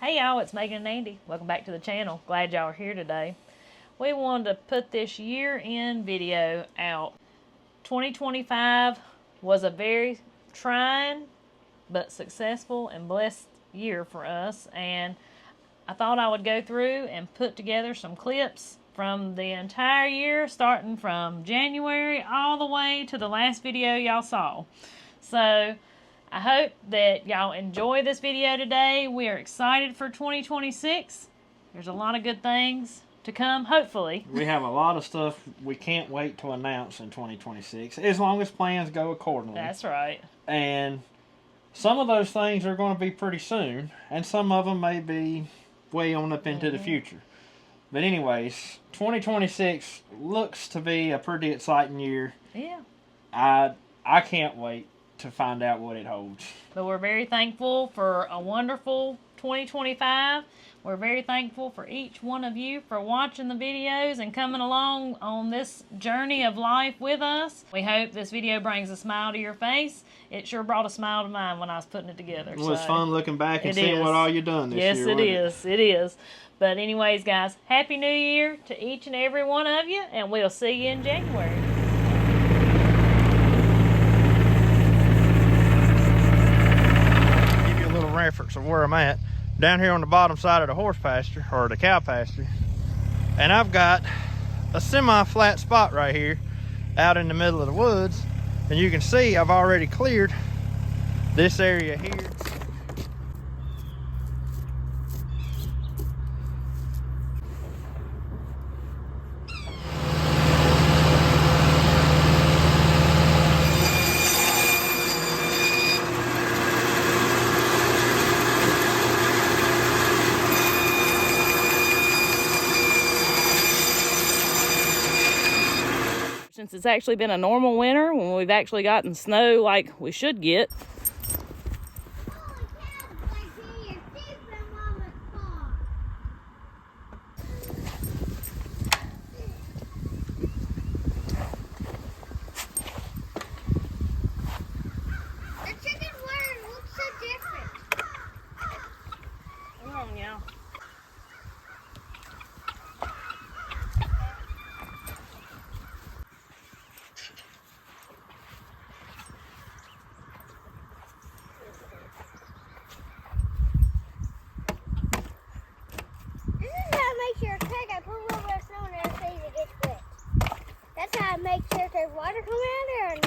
Hey y'all, it's Megan and Andy. Welcome back to the channel. Glad y'all are here today. We wanted to put this year-end video out. 2025 was a very trying but successful and blessed year for us, and I thought I would go through and put together some clips from the entire year, starting from January all the way to the last video y'all saw. So I hope that y'all enjoy this video today. We are excited for 2026. There's a lot of good things to come, hopefully. We have a lot of stuff we can't wait to announce in 2026, as long as plans go accordingly. That's right. And some of those things are going to be pretty soon, and some of them may be way on up into the future. But anyways, 2026 looks to be a pretty exciting year. Yeah. I can't wait to find out what it holds. But we're very thankful for a wonderful 2025. We're very thankful for each one of you for watching the videos and coming along on this journey of life with us. We hope this video brings a smile to your face. It sure brought a smile to mine when I was putting it together. It was fun looking back and seeing what all you done this year. Yes, it is. It is. But anyways, guys, Happy New Year to each and every one of you, and we'll see you in January. Reference of where I'm at, down here on the bottom side of the horse pasture, or the cow pasture, and I've got a semi-flat spot right here out in the middle of the woods, and you can see I've already cleared this area here. Since it's actually been a normal winter, when we've actually gotten snow like we should get. The chicken word looks so different. Oh, yeah. That's how I make sure if there's water coming out of there or not.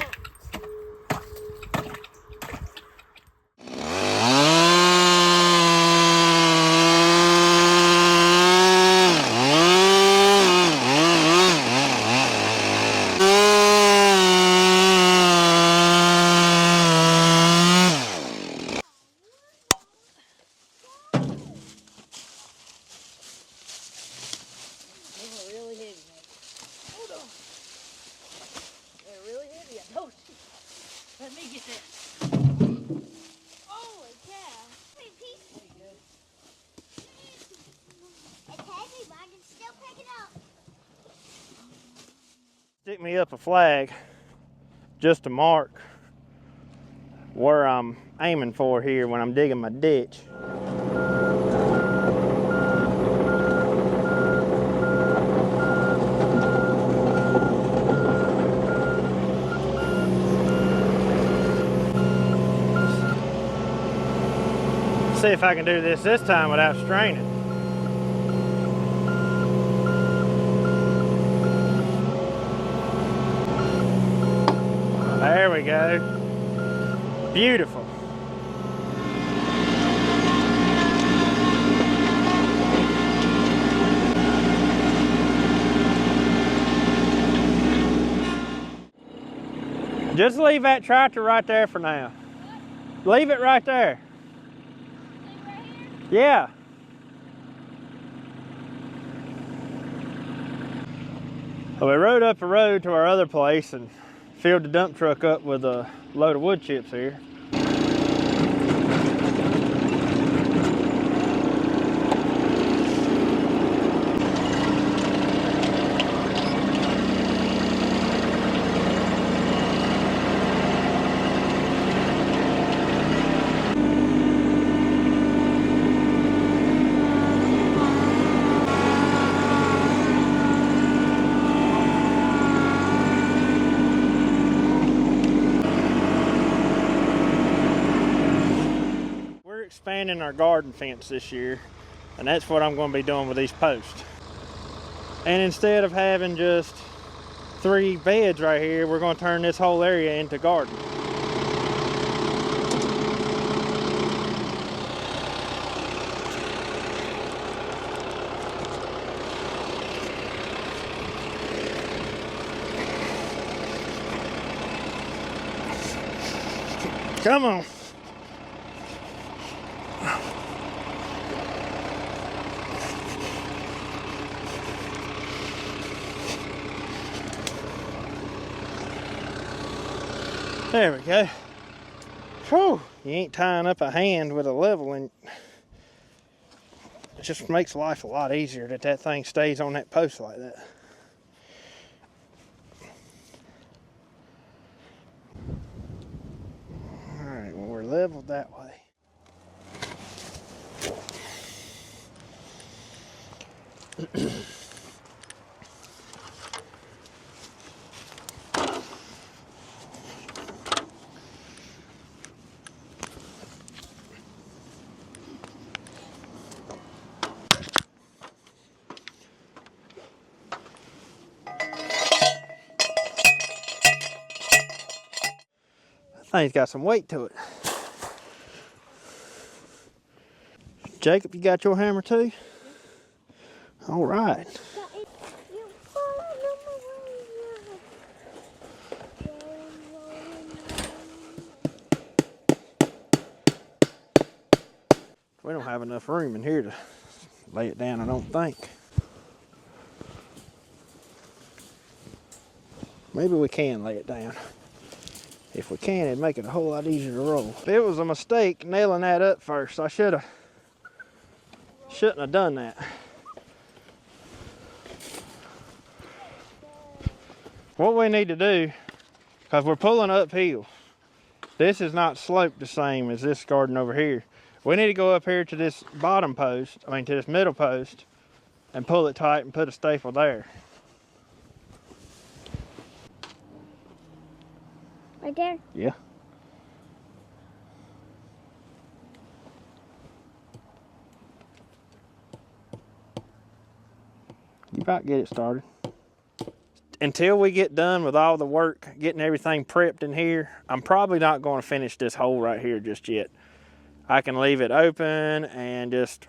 Let me get that. Holy cow. It's heavy, but I can still pick it up. Stick me up a flag just to mark where I'm aiming for here when I'm digging my ditch. See if I can do this time without straining. There we go. Beautiful. Just leave that tractor right there for now. Leave it right there. Yeah. Well, we rode up the road to our other place and filled the dump truck up with a load of wood chips here. expanding our garden fence this year, and that's what I'm going to be doing with these posts. And instead of having just 3 beds right here, we're going to turn this whole area into garden. Come on. There we go. Whew. You ain't tying up a hand with a level, and it just makes life a lot easier that that thing stays on that post like that. All right, well, we're leveled that way. Thing's got some weight to it. Jacob, you got your hammer too? All right. We don't have enough room in here to lay it down, I don't think. Maybe we can lay it down. If we can, it'd make it a whole lot easier to roll. It was a mistake nailing that up first. I shouldn't have done that. What we need to do, because we're pulling uphill, this is not sloped the same as this garden over here. We need to go up here to this bottom post, to this middle post, and pull it tight and put a staple there. Right there? Yeah. You about get it started. Until we get done with all the work, getting everything prepped in here, I'm probably not going to finish this hole right here just yet. I can leave it open and just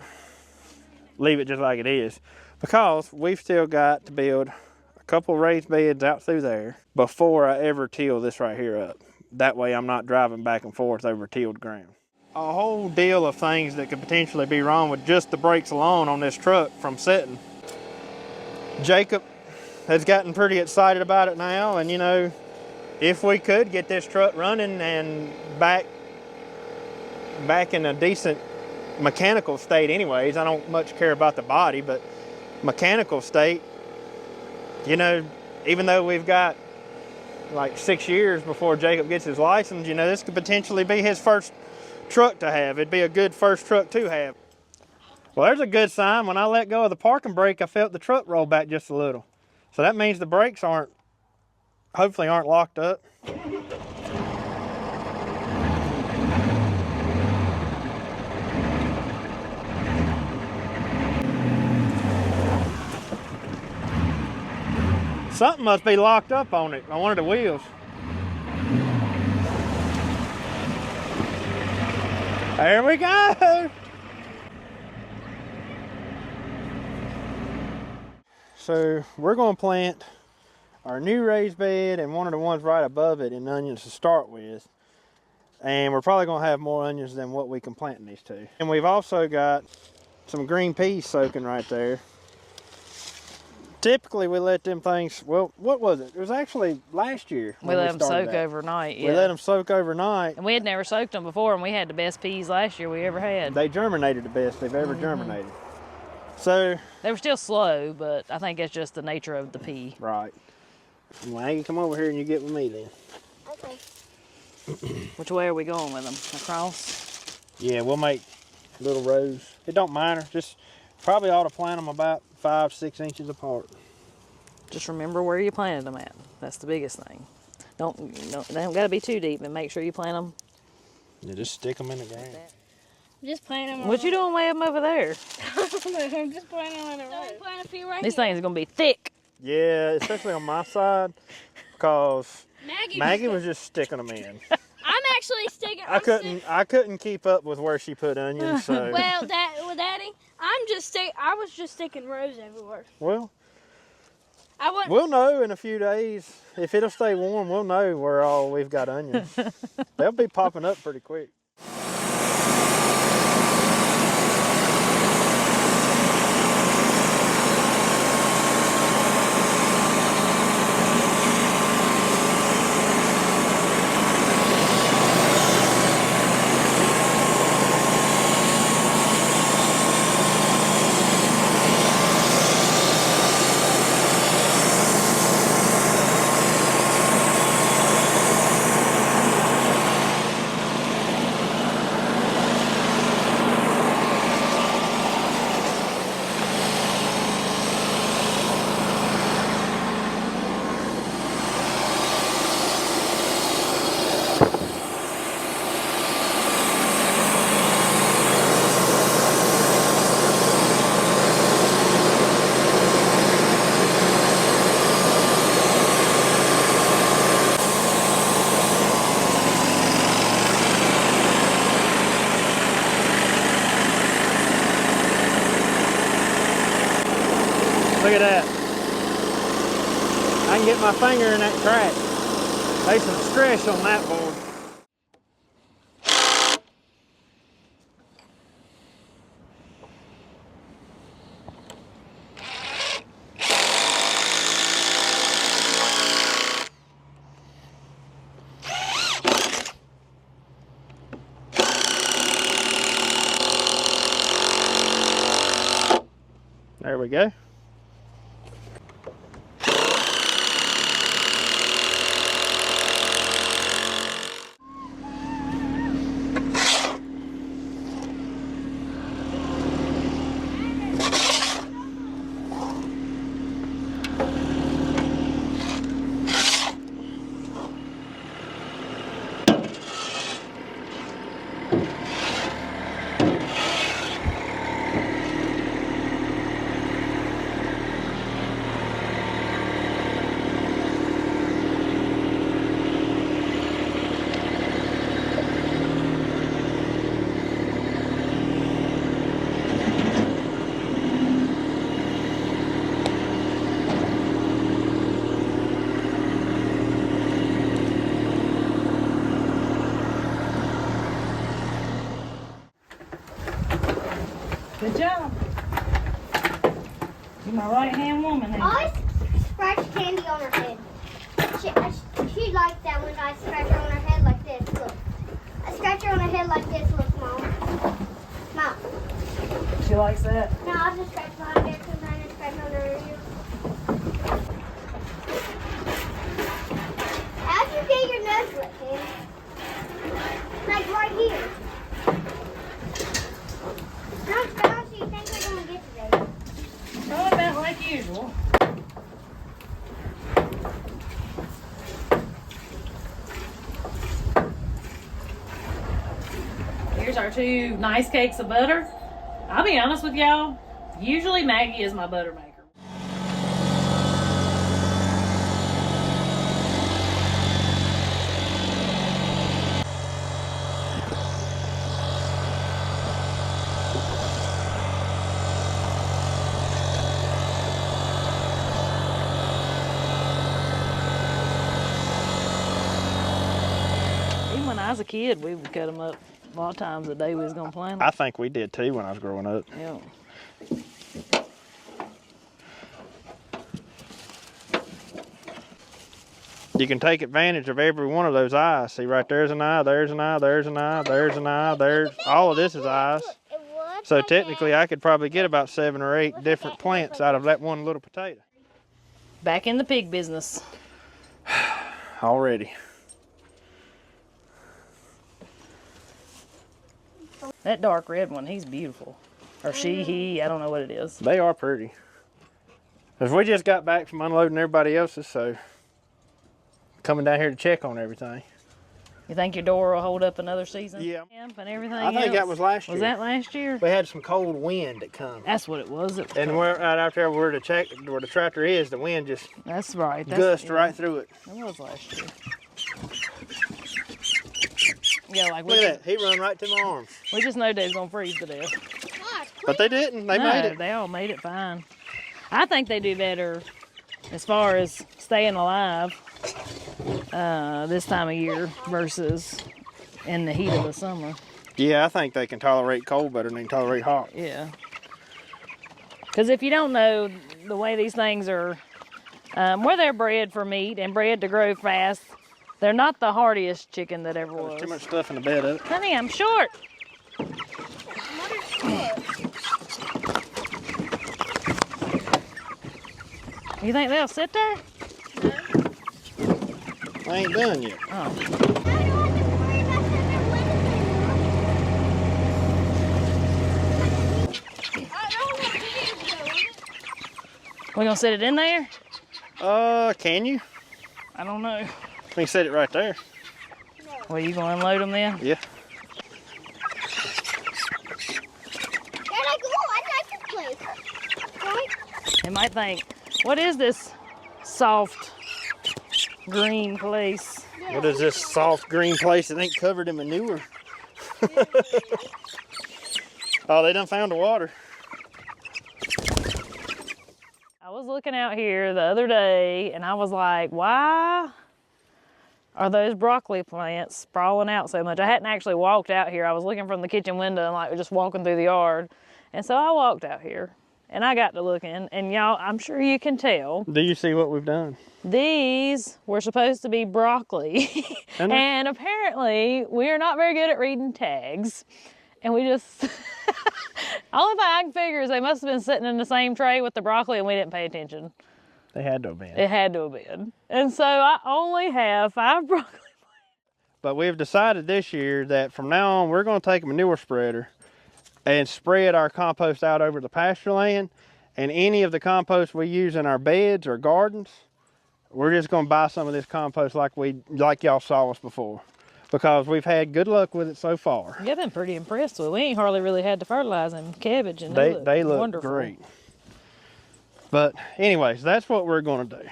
leave it just like it is, because we've still got to build a couple raised beds out through there before I ever till this right here up. That way I'm not driving back and forth over tilled ground. A whole deal of things that could potentially be wrong with just the brakes alone on this truck from setting. Jacob has gotten pretty excited about it now, and you know, if we could get this truck running and back in a decent mechanical state anyways, I don't much care about the body, but mechanical state, you know, even though we've got like 6 years before Jacob gets his license, you know, this could potentially be his first truck to have. It'd be a good first truck to have. Well, there's a good sign. When I let go of the parking brake, I felt the truck roll back just a little. So that means the brakes hopefully aren't locked up. Something must be locked up on it, on one of the wheels. There we go. So we're going to plant our new raised bed and one of the ones right above it in onions to start with. And we're probably going to have more onions than what we can plant in these two. And we've also got some green peas soaking right there. Typically we let them things, well, what was it? It was actually last year. We let them soak overnight, yeah. We let them soak overnight. And we had never soaked them before, and we had the best peas last year we ever had. They germinated the best they've ever germinated. So they were still slow, but I think it's just the nature of the pea. Right. Well, you come over here and you get with me then. Okay. Which way are we going with them? Across? Yeah, we'll make little rows. It don't matter. Just probably ought to plant them about 5-6 inches apart. Just remember where you planted them at. That's the biggest thing. They don't got to be too deep, and make sure you plant them. You just stick them in the ground. Just planting them. What you doing way up over there? I'm just planting them on the road. Plant a few right These things are gonna be thick. Yeah, especially on my side, because Maggie, Maggie was just sticking them in. I'm actually sticking. I couldn't keep up with where she put onions, so. Well, Daddy, I was just sticking rows everywhere. Well, I wouldn't. we'll know in a few days. If it'll stay warm, we'll know where all we've got onions. They'll be popping up pretty quick. Look at that. I can get my finger in that crack. There's some stretch on that board. There we go. Good job. You're my right-hand woman. I always scratch candy on her head. She likes that when I scratch her on her head like this. Look. I scratch her on her head like this. Look, Mom. Mom. She likes that. No, I'll just scratch behind there because I just scratch on her ear. How'd you get your nose wet, Candy? Like right here. How fast do you think we're going to get today? Probably about like usual. Here's our 2 nice cakes of butter. I'll be honest with y'all, usually Maggie is my butter maker. Even when I was a kid, we would cut them up a lot of times a day we was gonna plant them. I think we did too when I was growing up. Yeah. You can take advantage of every one of those eyes. See, right there's an eye, there's an eye, there's an eye, there's an eye, there's all of this is eyes. So technically I could probably get about 7 or 8 different plants out of that one little potato. Back in the pig business. Already. That dark red one, he's beautiful. Or she, he, I don't know what it is. They are pretty. Because we just got back from unloading everybody else's, so coming down here to check on everything. You think your door will hold up another season? Yeah. Camp and everything I think that was last year. Was that last year? We had some cold wind that come. That's what it was. And we're right out there where the tractor is, the wind just That's right. gushed right through it. It was last year. Yeah, like Look at that. He run right to my arms. We just know they was gonna freeze to death. But they didn't. They made it. They all made it fine. I think they do better as far as staying alive this time of year versus in the heat of the summer. Yeah, I think they can tolerate cold better than they can tolerate hot. Yeah. Because if you don't know the way these things are, where they're bred for meat and bred to grow fast, they're not the hardiest chicken that ever was. There's too much stuff in the bed of it. Honey, I'm short. You think they'll sit there? I ain't done yet. Oh. We gonna set it in there? Can you? I don't know. We can set it right there. Well, you gonna unload them then? Yeah. They might think, what is this soft green place? What is this soft green place that ain't covered in manure? Oh, they done found the water. I was looking out here the other day and I was like, why are those broccoli plants sprawling out so much? I hadn't actually walked out here. I was looking from the kitchen window and like just walking through the yard. And so I walked out here and I got to looking, and y'all, I'm sure you can tell. Do you see what we've done? These were supposed to be broccoli. And apparently we are not very good at reading tags. And we just, only thing I can figure is they must have been sitting in the same tray with the broccoli and we didn't pay attention. They had to have been. It had to have been. And so I only have 5 broccoli plants. But we've decided this year that from now on we're going to take a manure spreader and spread our compost out over the pasture land, and any of the compost we use in our beds or gardens, we're just going to buy some of this compost like y'all saw us before, because we've had good luck with it so far. Yeah, I've been pretty impressed with it. We ain't hardly really had to fertilize them cabbage, and they look wonderful. Great. But anyways, that's what we're going to do,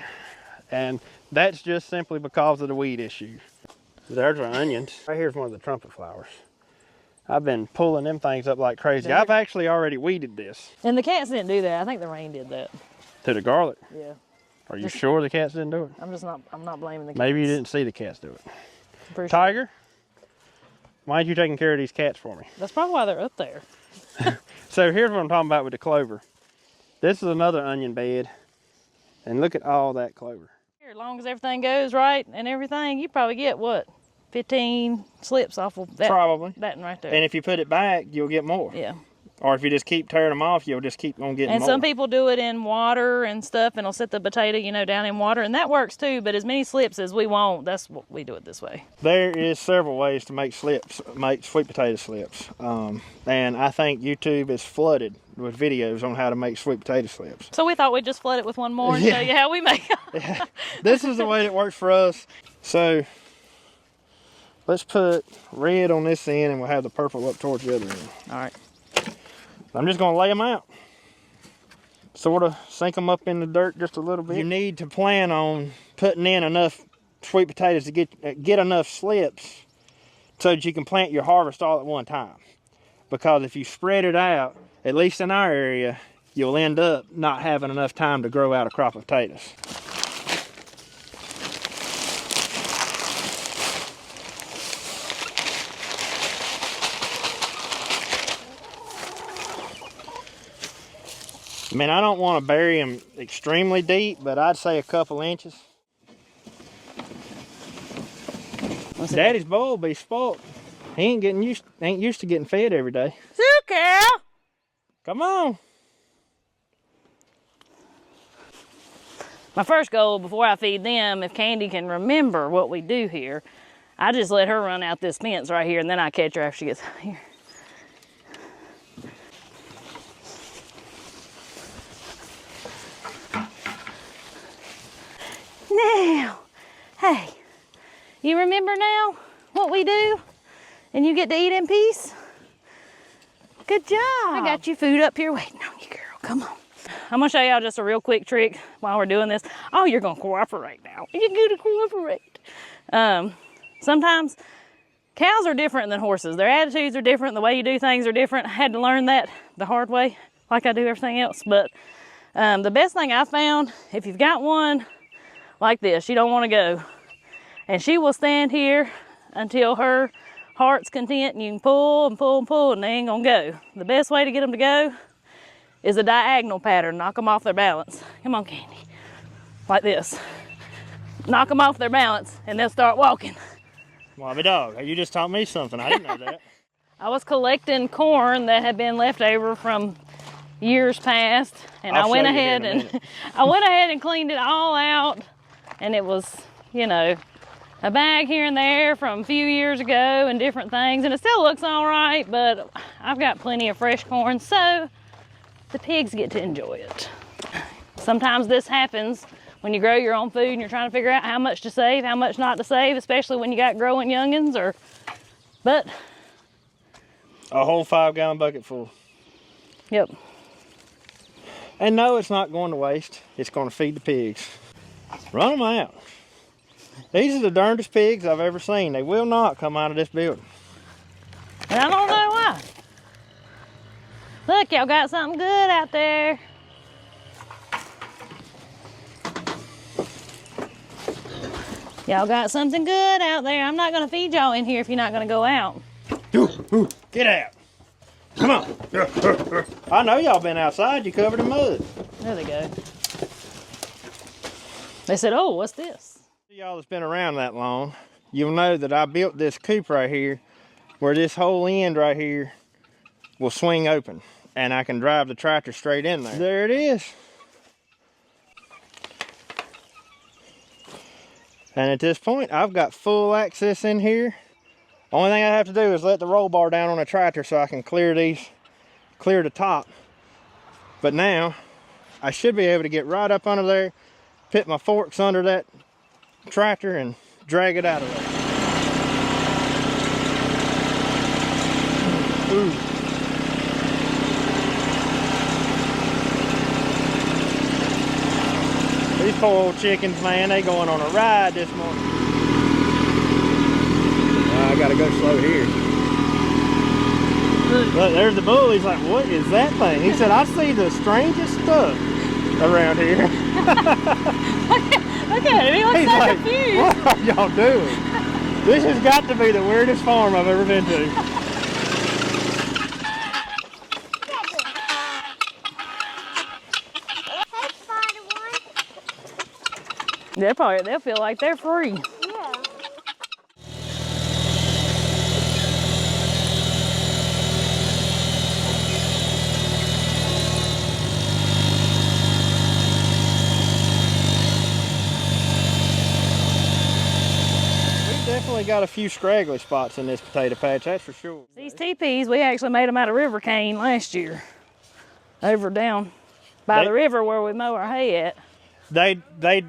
and that's just simply because of the weed issue. There's our onions. Right here's one of the trumpet flowers. I've been pulling them things up like crazy. I've actually already weeded this. And the cats didn't do that. I think the rain did that. To the garlic? Yeah. Are you sure the cats didn't do it? I'm not blaming the cats. Maybe you didn't see the cats do it. Sure. Tiger, why aren't you taking care of these cats for me? That's probably why they're up there. So here's what I'm talking about with the clover. This is another onion bed. And look at all that clover. As long as everything goes right and everything, you probably get what? 15 slips off of that. Probably. That one right there. And if you put it back, you'll get more. Yeah. Or if you just keep tearing them off, you'll just keep on getting more. And some people do it in water and stuff, and they'll set the potato, you know, down in water, and that works too, but as many slips as we want, that's what we do it this way. There is several ways to make sweet potato slips. And I think YouTube is flooded with videos on how to make sweet potato slips. So we thought we'd just flood it with one more and show you how we make it. Yeah. This is the way that works for us. So let's put red on this end and we'll have the purple up towards the other end. All right. I'm just gonna lay them out. Sort of sink them up in the dirt just a little bit. You need to plan on putting in enough sweet potatoes to get enough slips so that you can plant your harvest all at one time. Because if you spread it out, at least in our area, you'll end up not having enough time to grow out a crop of potatoes. I mean, I don't want to bury them extremely deep, but I'd say a couple inches. Daddy's boy will be spoiled. He ain't used to getting fed every day. Cow. Come on. My first goal before I feed them, if Candy can remember what we do here, I just let her run out this fence right here, and then I catch her after she gets out here. Now, hey, you remember now? what we do and you get to eat in peace? Good job. I got you food up here waiting on you, girl. Come on. I'm gonna show y'all just a real quick trick while we're doing this. Oh, you're gonna cooperate now. You're gonna cooperate. Sometimes cows are different than horses. Their attitudes are different. The way you do things are different. I had to learn that the hard way, like I do everything else. But the best thing I found, if you've got one like this, you don't want to go. And she will stand here until her heart's content, and you can pull and pull and pull, and they ain't gonna go. The best way to get them to go is a diagonal pattern. Knock them off their balance. Come on, Candy. Like this. Knock them off their balance, and they'll start walking. Wobby dog, you just taught me something. I didn't know that. I was collecting corn that had been left over from years past, and I went ahead and cleaned it all out, and it was, you know, a bag here and there from a few years ago and different things, and it still looks all right, but I've got plenty of fresh corn, so the pigs get to enjoy it. Sometimes this happens when you grow your own food and you're trying to figure out how much to save, how much not to save, especially when you got growing youngins, but a whole 5-gallon bucket full. Yep. And no, it's not going to waste. It's going to feed the pigs. Run them out. These are the darndest pigs I've ever seen. They will not come out of this building. And I don't know why. Look, y'all got something good out there. Y'all got something good out there. I'm not gonna feed y'all in here if you're not gonna go out. Get out. Come on. I know y'all been outside. You covered in mud. There they go. They said, oh, what's this? Y'all that's been around that long, you'll know that I built this coop right here where this whole end right here will swing open, and I can drive the tractor straight in there. There it is. And at this point, I've got full access in here. Only thing I have to do is let the roll bar down on the tractor so I can clear the top. But now, I should be able to get right up under there, put my forks under that tractor, and drag it out of there. Ooh. These poor old chickens, man, they going on a ride this morning. I gotta go slow here. Look, there's the bull. He's like, what is that thing? He said, I see the strangest stuff around here. Look at him, he looks so confused. What are y'all doing? This has got to be the weirdest farm I've ever been to. They'll feel like they're free. Yeah. We've definitely got a few scraggly spots in this potato patch, that's for sure. These teepees, we actually made them out of river cane last year. Over down by the river where we mow our hay at. They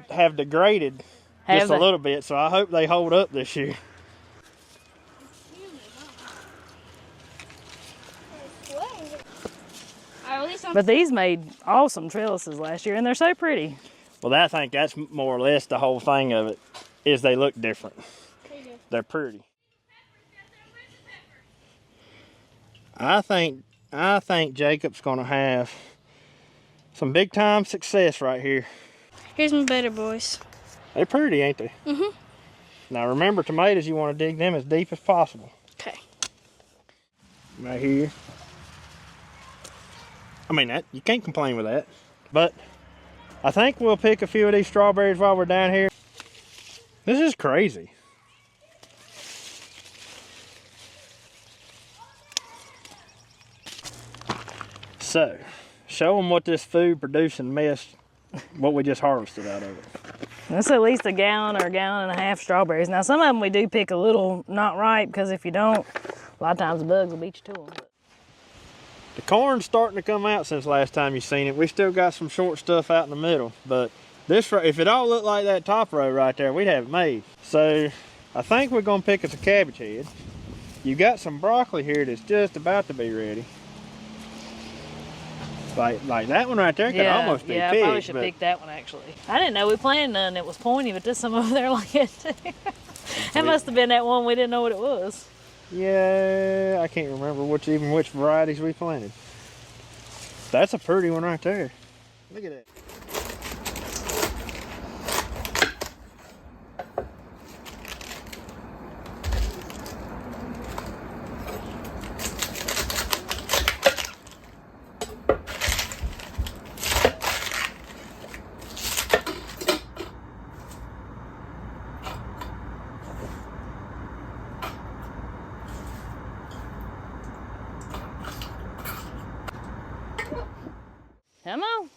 have degraded just a little bit, so I hope they hold up this year. But these made awesome trellises last year, and they're so pretty. Well, I think that's more or less the whole thing of it, is they look different. They're pretty. I think Jacob's gonna have some big time success right here. Here's my better boys. They're pretty, ain't they? Mm-hmm. Now remember, tomatoes, you want to dig them as deep as possible. Okay. Right here. I mean, that you can't complain with that. But I think we'll pick a few of these strawberries while we're down here. This is crazy. So, show them what this food producing mess, what we just harvested out of it. That's at least a gallon or a gallon and a half strawberries. Now, some of them we do pick a little not ripe, because if you don't, a lot of times the bugs will beat you to them. The corn's starting to come out since last time you seen it. We still got some short stuff out in the middle, but this, if it all looked like that top row right there, we'd have it made. So I think we're gonna pick us a cabbage head. You got some broccoli here that's just about to be ready. Like that one right there could almost be picked. I probably should pick that one actually. I didn't know we planted none that was pointy, but there's some over there like it too. That must have been that one we didn't know what it was. Yeah, I can't remember which varieties we planted. That's a pretty one right there. Look at that. Come on.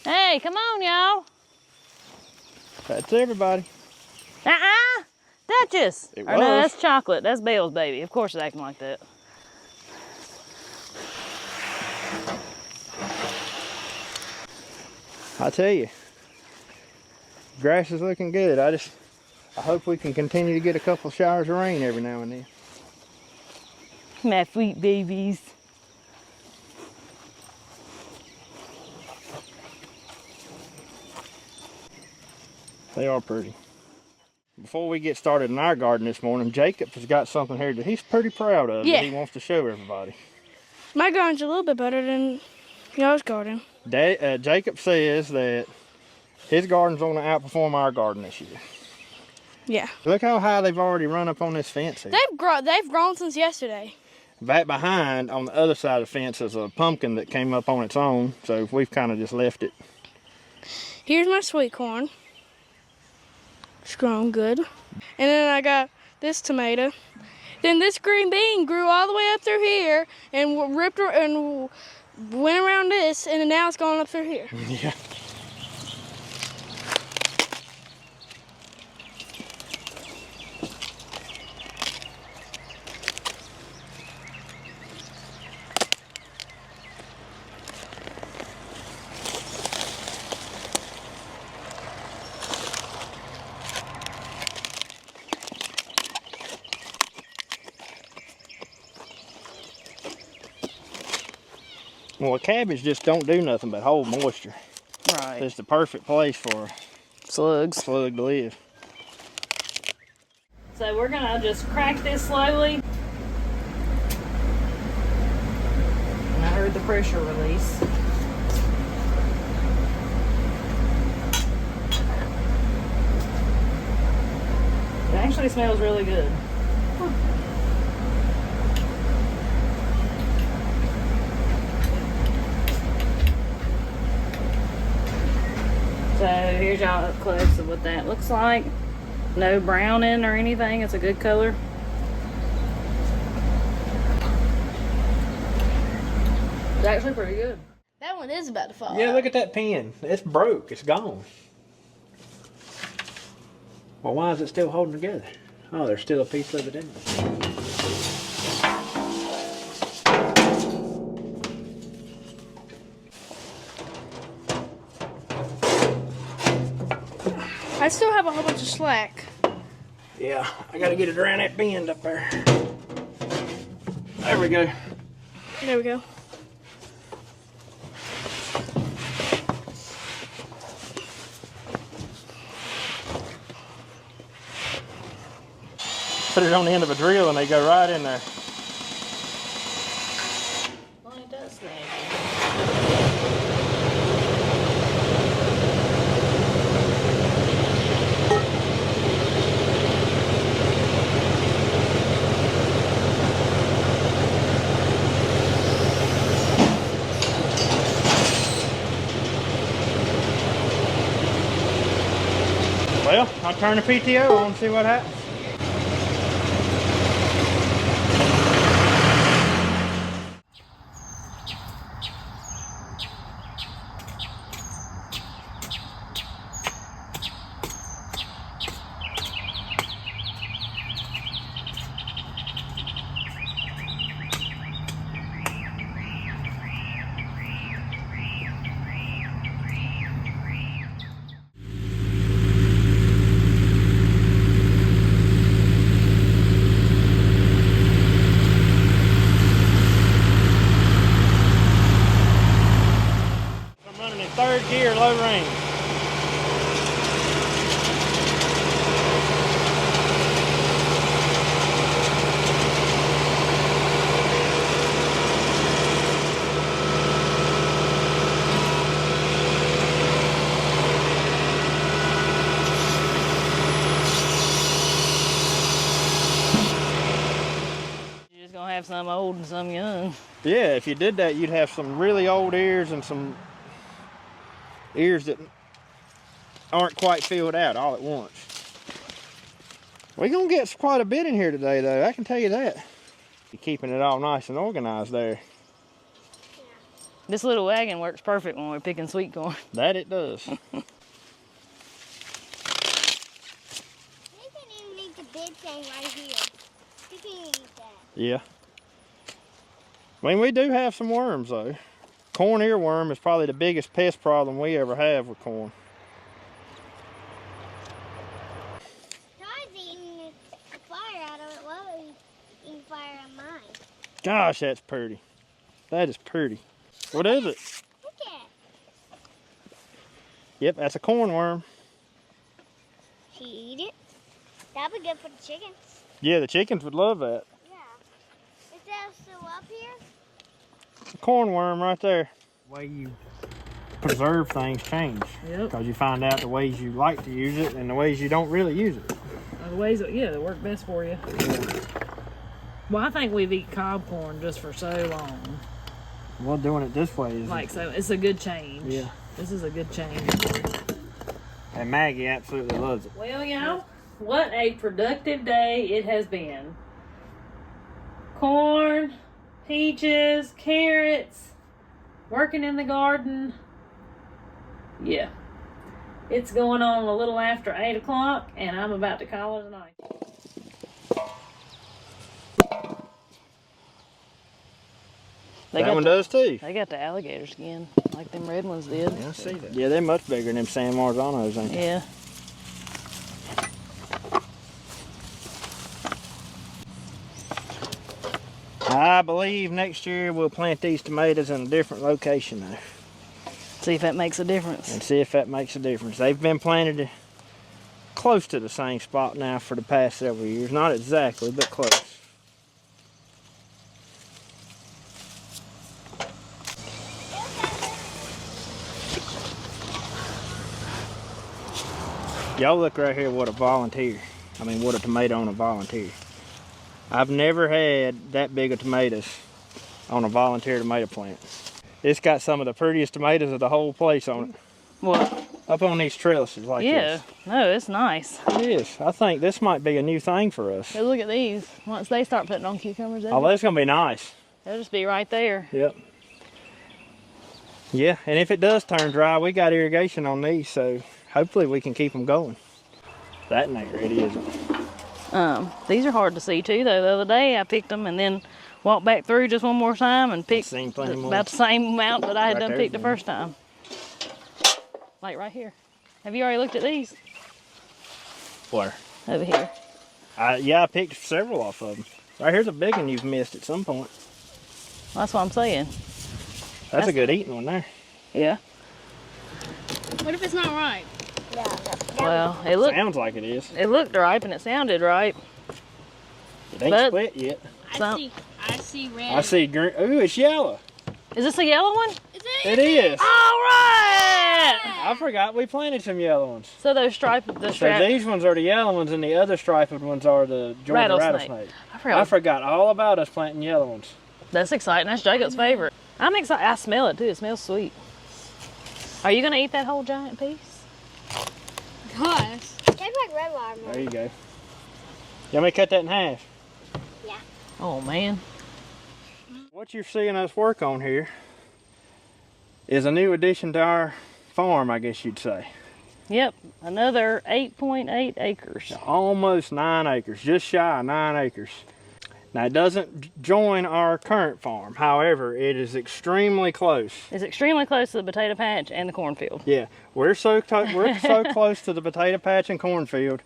Hey, come on, y'all. That's everybody. Duchess. It Or was. no, that's Chocolate. That's Bell's baby. Of course it's acting like that. I tell you, grass is looking good. I hope we can continue to get a couple showers of rain every now and then. My sweet babies. They are pretty. Before we get started in our garden this morning, Jacob has got something here that he's pretty proud of that he wants to show everybody. My garden's a little bit better than y'all's garden. Jacob says that his garden's going to outperform our garden this year. Yeah. Look how high they've already run up on this fence here. They've grown since yesterday. Back behind, on the other side of the fence, is a pumpkin that came up on its own, so we've kind of just left it. Here's my sweet corn. It's grown good. And then I got this tomato. Then this green bean grew all the way up through here and went around this, and now it's going up through here. Yeah. Well, a cabbage just don't do nothing but hold moisture. Right. It's the perfect place for a Slugs. slug to live. So we're gonna just crack this slowly. And I heard the pressure release. It actually smells really good. So here's y'all up close of what that looks like. No browning or anything, it's a good color. It's actually pretty good. That one is about to fall Yeah, out. look at that pin. It's broke. It's gone. Well, why is it still holding together? Oh, there's still a piece of it in there. I still have a whole bunch of slack. Yeah, I gotta get it around that bend up there. There we go. There we go. Put it on the end of a drill and they go right in there. Well, it does snag Well, I'll turn the PTO on and see what happens. third gear, low range. You're just gonna have some old and some young. Yeah, if you did that, you'd have some really old ears and some ears that aren't quite filled out all at once. We're gonna get quite a bit in here today, though. I can tell you that. You're keeping it all nice and organized there. This little wagon works perfect when we're picking sweet corn. That it does. You can even eat the big thing right here. You can eat that. Yeah. I mean, we do have some worms, though. Corn earworm is probably the biggest pest problem we ever have with corn. Try's eating the fire out of it while eating fire on mine. Gosh, that's pretty. That is pretty. What is it? Look at it. Yep, that's a corn worm. She eat it. That'd be good for the chickens. Yeah, the chickens would love that. Yeah. Is that still up here? A corn worm right there. The way you preserve things change. Yep. Because you find out the ways you like to use it and the ways you don't really use it. The ways that, yeah, that work best for you. Well, I think we've eaten cob corn just for so long. Well, doing it this way is... Like, so it's a good change. Yeah. This is a good change. And Maggie absolutely loves it. Well, y'all, what a productive day it has been. Corn, peaches, carrots, working in the garden. Yeah. It's going on a little after 8 o'clock, and I'm about to call it a night. That one does too. They got the alligator skin, like them red ones did. Yeah, I see that. Yeah, they're much bigger than them San Marzanos, ain't they? Yeah. I believe next year we'll plant these tomatoes in a different location though. See if that makes a difference. And see if that makes a difference. They've been planted close to the same spot now for the past several years. Not exactly, but close. Y'all look right here what a volunteer. I mean, what a tomato on a volunteer. I've never had that big of tomatoes on a volunteer tomato plant. It's got some of the prettiest tomatoes of the whole place on it. What? Up on these trellises like this. Yeah, no, it's nice. It is. I think this might be a new thing for us. Hey, look at these. Once they start putting on cucumbers, Oh, that's going to be nice. they'll just be right there. Yep. Yeah, and if it does turn dry, we got irrigation on these, so hopefully we can keep them going. That ain't ready, is it? These are hard to see too, though. The other day I picked them and then walked back through just one more time and picked about the same amount that I had done picked the first time. Like right here. Have you already looked at these? Where? Over here. Yeah, I picked several off of them. Right here's a big one you've missed at some point. That's what I'm saying. That's a good eating one there. Yeah. What if it's not right? Well, it looked. Sounds like it is. It looked ripe and it sounded right. It ain't But- split yet. I see red. I see green. Ooh, it's yellow. Is this a yellow one? Is It is. All right. I forgot we planted some yellow ones. So those striped, the So strap. these ones are the yellow ones and the other striped ones are the Georgia rattlesnake. I forgot all about us planting yellow ones. That's exciting. That's Jacob's favorite. I'm excited. I smell it too. It smells sweet. Are you gonna eat that whole giant piece? Gosh. Tastes like red watermelon. There you go. You want me to cut that in half? Yeah. Oh man. What you're seeing us work on here is a new addition to our farm, I guess you'd say. Yep. Another 8.8 acres. Almost 9 acres, just shy of 9 acres. Now it doesn't join our current farm. However, it is extremely close. It's extremely close to the potato patch and the cornfield. Yeah, we're so close to the potato patch and cornfield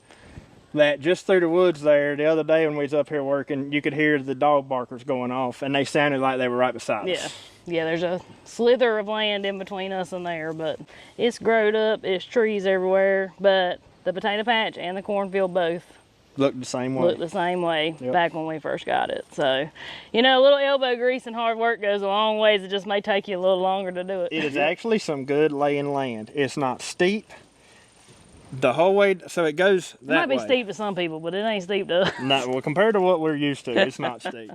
that just through the woods there, the other day when we was up here working, you could hear the dog barkers going off, and they sounded like they were right beside us. Yeah, there's a slither of land in between us and there, but it's growed up. It's trees everywhere, but the potato patch and the cornfield both Look the same way. look the same way Yep. back when we first got it. So, you know, a little elbow grease and hard work goes a long ways. It just may take you a little longer to do it. It is actually some good laying land. It's not steep the whole way, so it goes It that might be way. steep to some people, but it ain't steep to us. No, well, compared to what we're used to, it's not steep.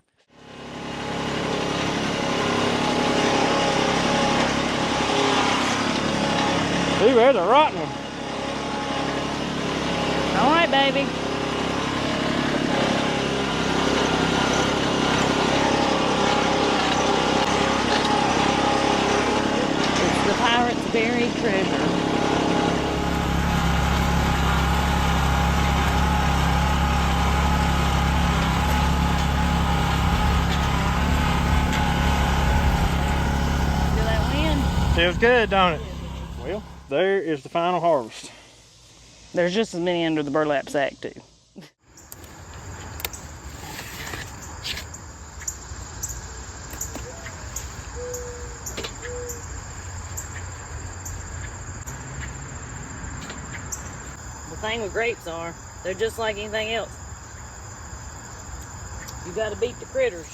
Ooh, there's a rotten one. All right, baby. It's the pirate's buried treasure. Feel that wind? Feels good, don't it? Well, there is the final harvest. There's just as many under the burlap sack, too. The thing with grapes are, they're just like anything else. You gotta beat the critters.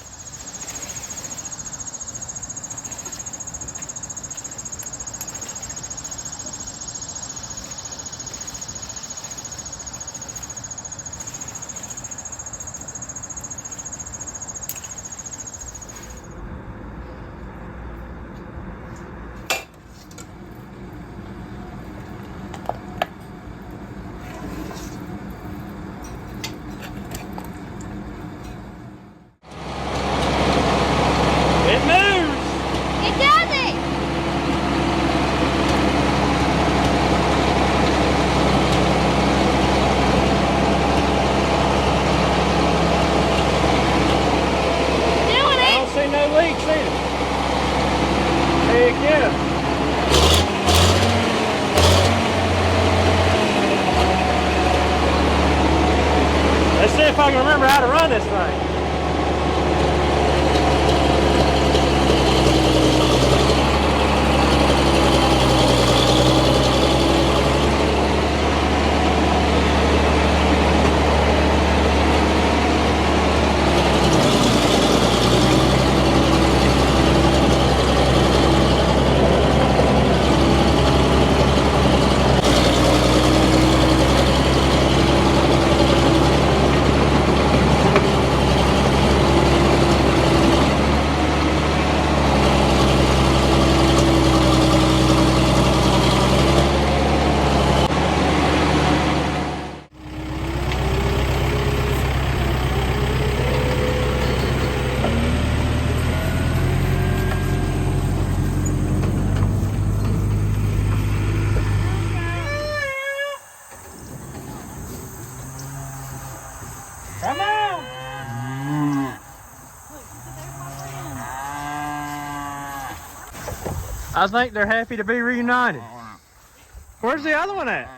It moves! It does it! Doing I it! don't see no leaks either. Heck yeah. Let's see if I can remember how to run this thing. Come on! I think they're happy to be reunited. Where's the other one at?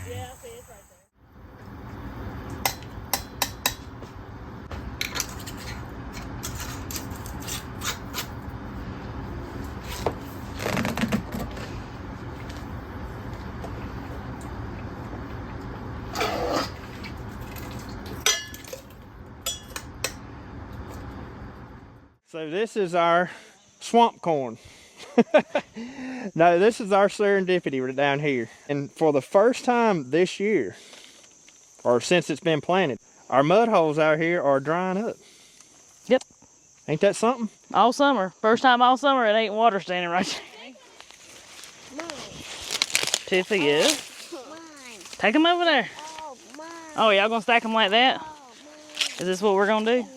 Yeah, I see it's right there. So this is our swamp corn. No, this is our serendipity down here. And for the first time this year, or since it's been planted, our mud holes out here are drying up. Yep. Ain't that something? All summer. First time all summer, it ain't water standing right there. Two for you. Mine. Take them over there. Oh, mine. Oh, y'all gonna stack them like that? Oh, mine. Is this what we're gonna do?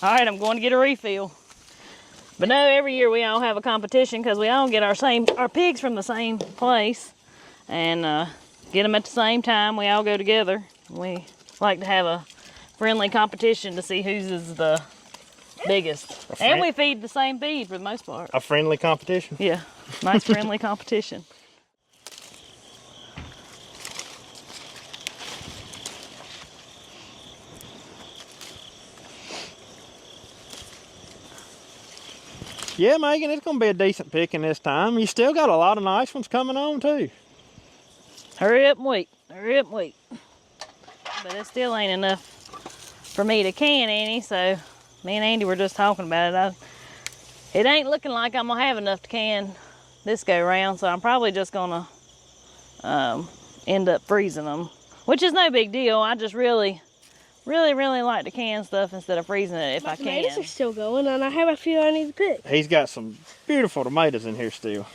All right, I'm going to get a refill. But no, every year we all have a competition because we all get our pigs from the same place and get them at the same time. We all go together. We like to have a friendly competition to see whose is the biggest. And we feed the same feed for the most part. A friendly competition? Yeah, nice friendly competition. Yeah, Megan, it's gonna be a decent picking this time. You still got a lot of nice ones coming on too. Hurry up and wait. Hurry up and wait. But it still ain't enough for me to can any, so me and Andy were just talking about it. It ain't looking like I'm gonna have enough to can this go round, so I'm probably just gonna end up freezing them, which is no big deal. I just really like to can stuff instead of freezing it if I can. My tomatoes are still going, and I have a few I need to pick. He's got some beautiful tomatoes in here still.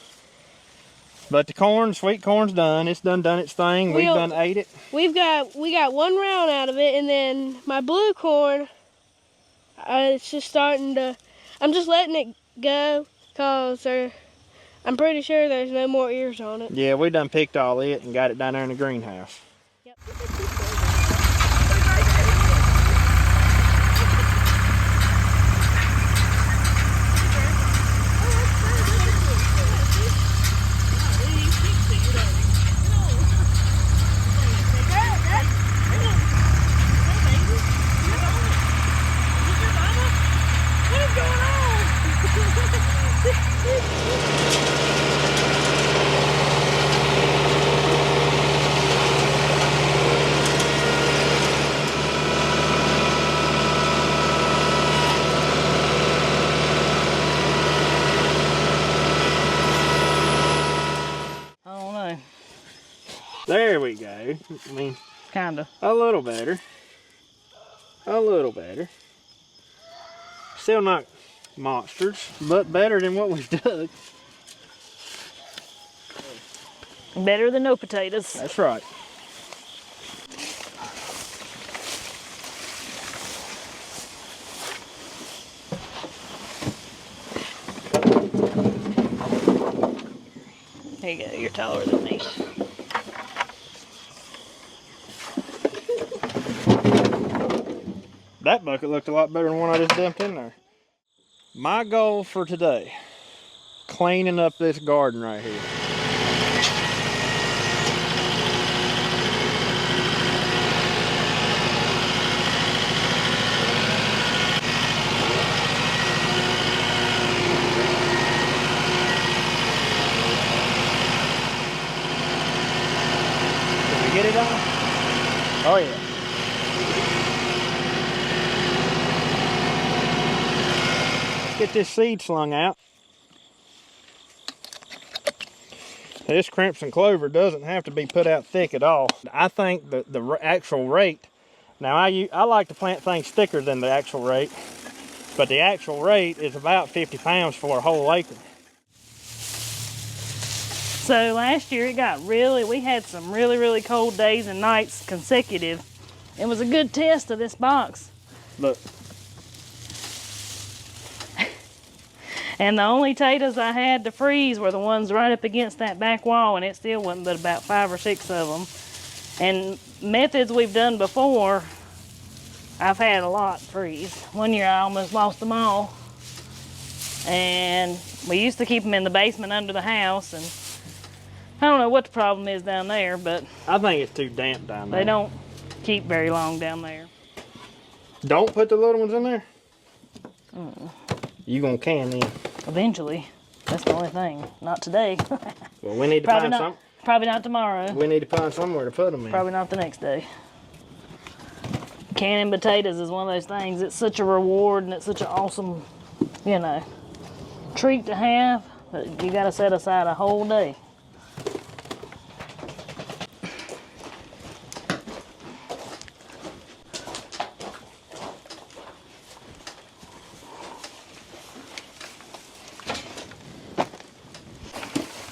But the corn, sweet corn's done. It's done its thing. We've done ate it. We got one round out of it, and then my blue corn, it's just starting to. I'm just letting it go because I'm pretty sure there's no more ears on it. Yeah, we done picked all it and got it down there in the greenhouse. Yep. There we go. I mean, Kinda. a little better. A little better. Still not monsters, but better than what we've dug. Better than no potatoes. That's right. There you go, you're taller than me. That bucket looked a lot better than one I just dumped in there. My goal for today, cleaning up this garden right here. Did we get it on? Oh yeah. Get this seed slung out. This crimson clover doesn't have to be put out thick at all. I think the actual rate, now I like to plant things thicker than the actual rate, but the actual rate is about 50 pounds for a whole acre. So last year we had some really cold days and nights consecutive. It was a good test of this box. Look. And the only potatoes I had to freeze were the ones right up against that back wall, and it still wasn't but about 5 or 6 of them. And methods we've done before, I've had a lot freeze. One year I almost lost them all. And we used to keep them in the basement under the house, and I don't know what the problem is down there, but I think it's too damp down there. they don't keep very long down there. Don't put the little ones in there? You gonna can them. Eventually. That's the only thing. Not today. Well, we need to Probably find some. Probably not tomorrow. We need to find somewhere to put them in. Probably not the next day. Canning potatoes is one of those things. It's such a reward and it's such an awesome, treat to have. But you got to set aside a whole day.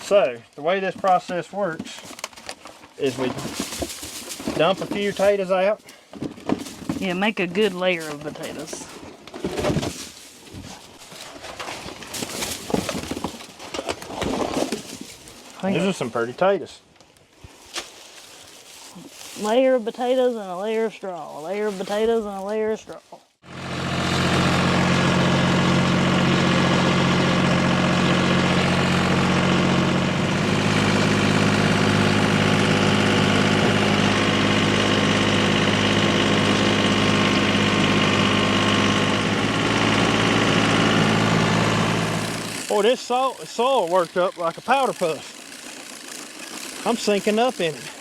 So, the way this process works is we dump a few potatoes out. Yeah, make a good layer of potatoes. These are some pretty potatoes. Layer of potatoes and a layer of straw. A layer of potatoes and a layer of straw. Boy, this soil worked up like a powder puff. I'm sinking up in it.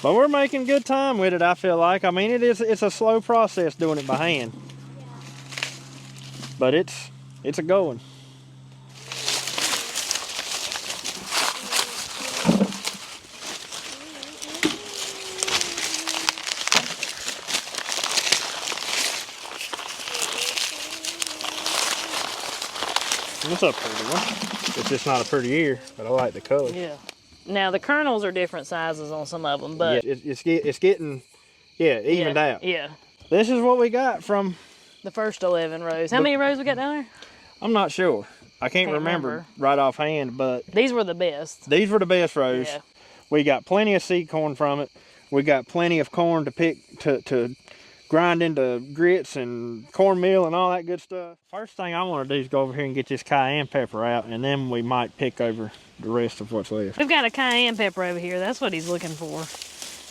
But we're making good time with it, I feel like. I mean, it's a slow process doing it by hand. Yeah. But it's a going. It's a pretty one. It's just not a pretty ear, but I like the color. Yeah. Now the kernels are different sizes on some of them, but yeah, it's getting evened out. Yeah. This is what we got from the first 11 rows. How many rows we got down there? I'm not sure. I can't remember right offhand, but these were the best. These were the best rows. Yeah. We got plenty of seed corn from it. We got plenty of corn to pick to grind into grits and cornmeal and all that good stuff. First thing I want to do is go over here and get this cayenne pepper out, and then we might pick over the rest of what's left. We've got a cayenne pepper over here. That's what he's looking for.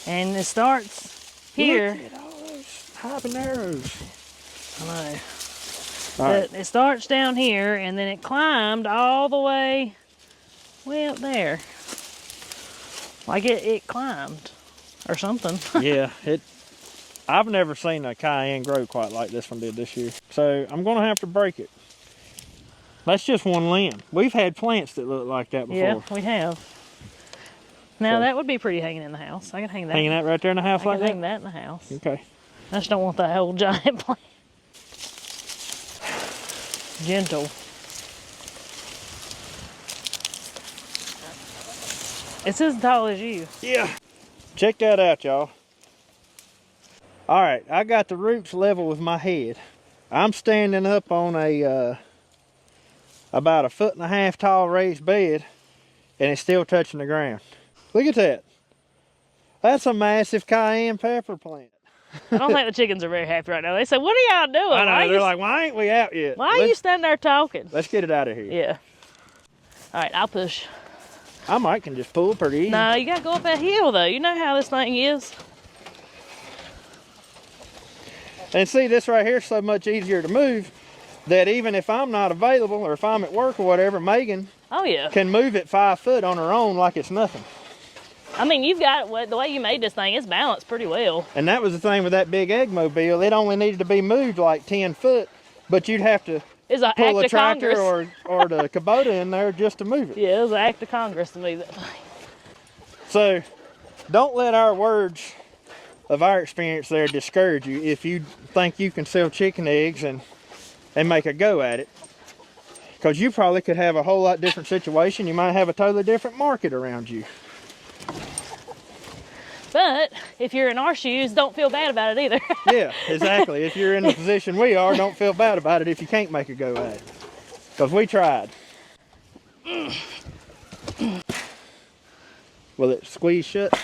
And it starts here. Look at all those habaneros. I know. All right. But it starts down here, and then it climbed all the way up there. Like it climbed or something. Yeah, I've never seen a cayenne grow quite like this one did this year. So I'm gonna have to break it. That's just one limb. We've had plants that look like that before. Yeah, we have. Now So, that would be pretty hanging in the house. I can hang that. Hanging that right there in the house I like can that? hang that in the house. Okay. I just don't want that whole giant plant. Gentle. It's as tall as you. Yeah. Check that out, y'all. All right, I got the roots level with my head. I'm standing up on a about 1.5 foot tall raised bed, and it's still touching the ground. Look at that. That's a massive cayenne pepper plant. I don't think the chickens are very happy right now. They say, "What are y'all doing? I know, Why they're like, why ain't we out yet? are you standing there talking?" Let's get it out of here. Yeah. All right, I'll push. I might can just pull pretty easy. No, you gotta go up that hill though. You know how this thing is. And see, this right here is so much easier to move that even if I'm not available or if I'm at work or whatever, Megan Oh yeah. can move it 5 foot on her own like it's nothing. I mean, you've got the way you made this thing. It's balanced pretty well. And that was the thing with that big egg mobile. It only needed to be moved like 10 foot, but you'd have to It's an pull act a of tractor Congress. or the Kubota in there just to move it. Yeah, it was an act of Congress to move that thing. So don't let our words of our experience there discourage you if you think you can sell chicken eggs and make a go at it. Because you probably could have a whole lot different situation. You might have a totally different market around you. But if you're in our shoes, don't feel bad about it either. Yeah, exactly. If you're in the position we are, don't feel bad about it if you can't make a go at it. Because we tried. Will it squeeze shut?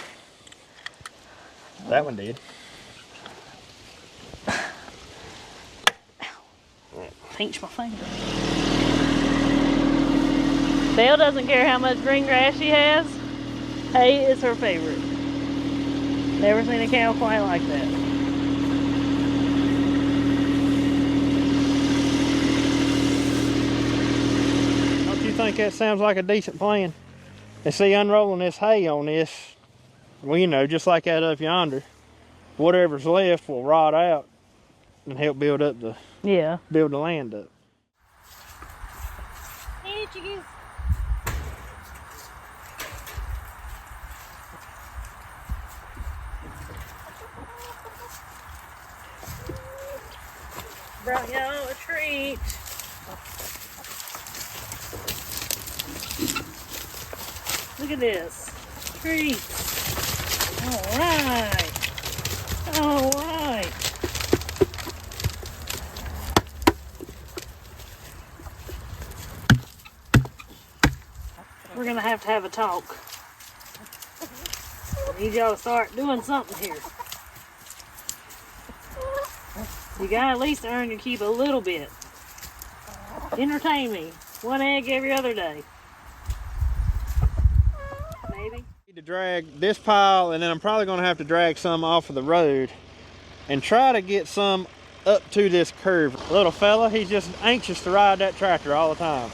That one did. Pinch my finger. Belle doesn't care how much green grass she has. Hay is her favorite. Never seen a cow quite like that. Don't you think that sounds like a decent plan? And see, unrolling this hay on this, well, you know, just like that up yonder, whatever's left will rot out and help build up the land up. Hey, chickens. Brought y'all a treat. Look at this. Treats. All right. All right. We're gonna have a talk. I need y'all to start doing something here. You gotta at least earn your keep a little bit. Entertain me. 1 egg every other day. Maybe. Need to drag this pile, and then I'm probably going to have to drag some off of the road and try to get some up to this curve. Little fella, he's just anxious to ride that tractor all the time.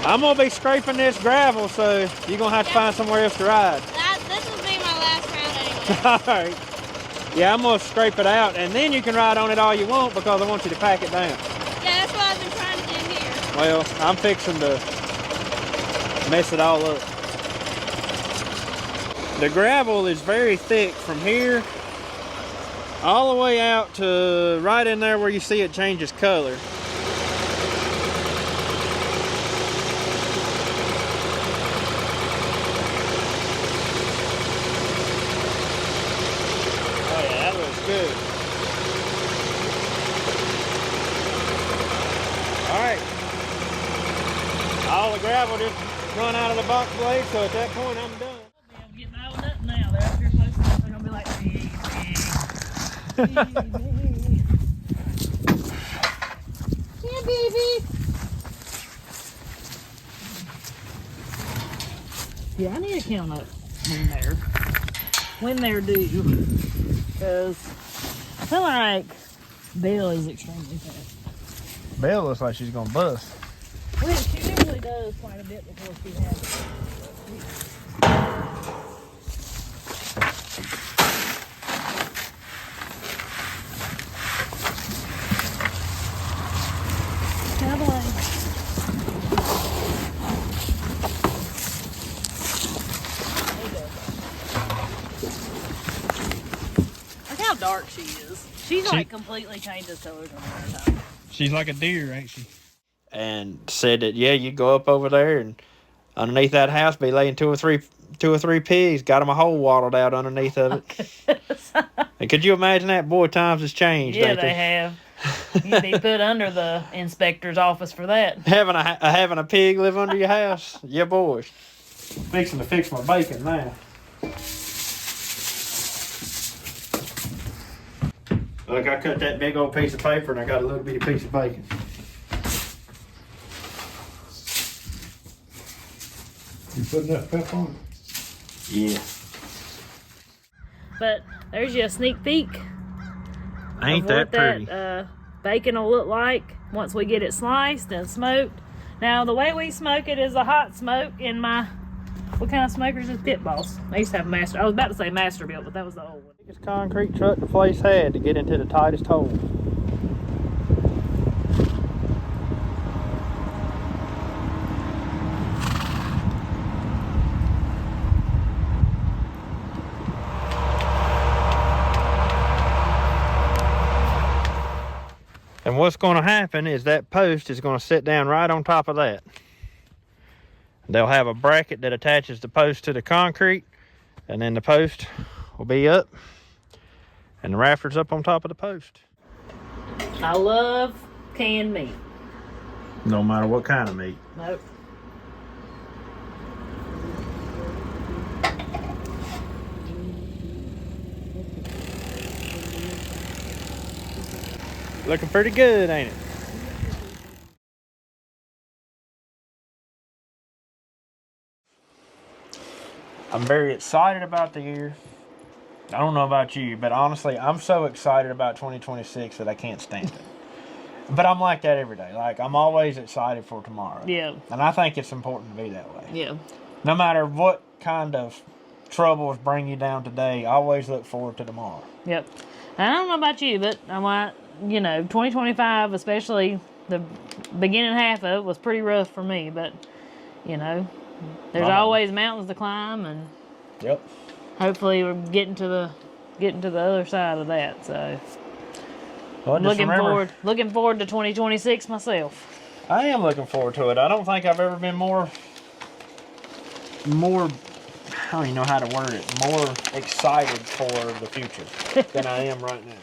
I'm gonna be scraping this gravel, so you're gonna have to find somewhere else to ride. This will be my last round anyway. All right. Yeah, I'm gonna scrape it out, and then you can ride on it all you want because I want you to pack it down. Yeah, that's what I've been trying to do here. Well, I'm fixing to mess it all up. The gravel is very thick from here all the way out to right in there where you see it changes color. Good. All right. All the gravel just run out of the box blade, so at that point I'm done. I'm getting old up now. They're up here close enough. They're gonna be like, Yeah, baby. yeah, I need to count up when they're due. Because I feel like Belle is extremely fast. Belle looks like she's gonna bust. Well, she usually does quite a bit before she has it. Cowboy. Look how dark she is. She's like completely changes colors on her time. She's like a deer, ain't she? And said that, yeah, you go up over there and underneath that house be laying two or three pigs. Got them a hole waddled out underneath of it. And could you imagine that? Boy, times has changed. Yeah, they have. You'd be put under the inspector's office for that. Having a pig live under your house? Yeah, boy. Fixing to fix my bacon now. Look, I cut that big old piece of paper and I got a little bitty piece of bacon. You putting that pep on it? Yeah. But there's you a sneak peek. Ain't of that what pretty? that bacon will look like once we get it sliced and smoked. Now the way we smoke it is a hot smoke in my, what kind of smokers is Pit Boss? I used to have Master, I was about to say Masterbuilt, but that was the old one. Biggest concrete truck the place had to get into the tightest hole. And what's going to happen is that post is going to sit down right on top of that. They'll have a bracket that attaches the post to the concrete, and then the post will be up and the rafters up on top of the post. I love canned meat. No matter what kind of meat. Nope. Looking pretty good, ain't it? I'm very excited about the year. I don't know about you, but honestly, I'm so excited about 2026 that I can't stand it. But I'm like that every day. Like, I'm always excited for tomorrow. Yeah. And I think it's important to be that way. Yeah. No matter what kind of troubles bring you down today, I always look forward to tomorrow. Yep. I don't know about you, but I'm like, 2025, especially the beginning half of it, was pretty rough for me. But, there's always mountains to climb, and Yep. hopefully we're getting to the other side of that. So, Well, looking forward to 2026 myself. I am looking forward to it. I don't think I've ever been more, I don't even know how to word it, more excited for the future than I am right now.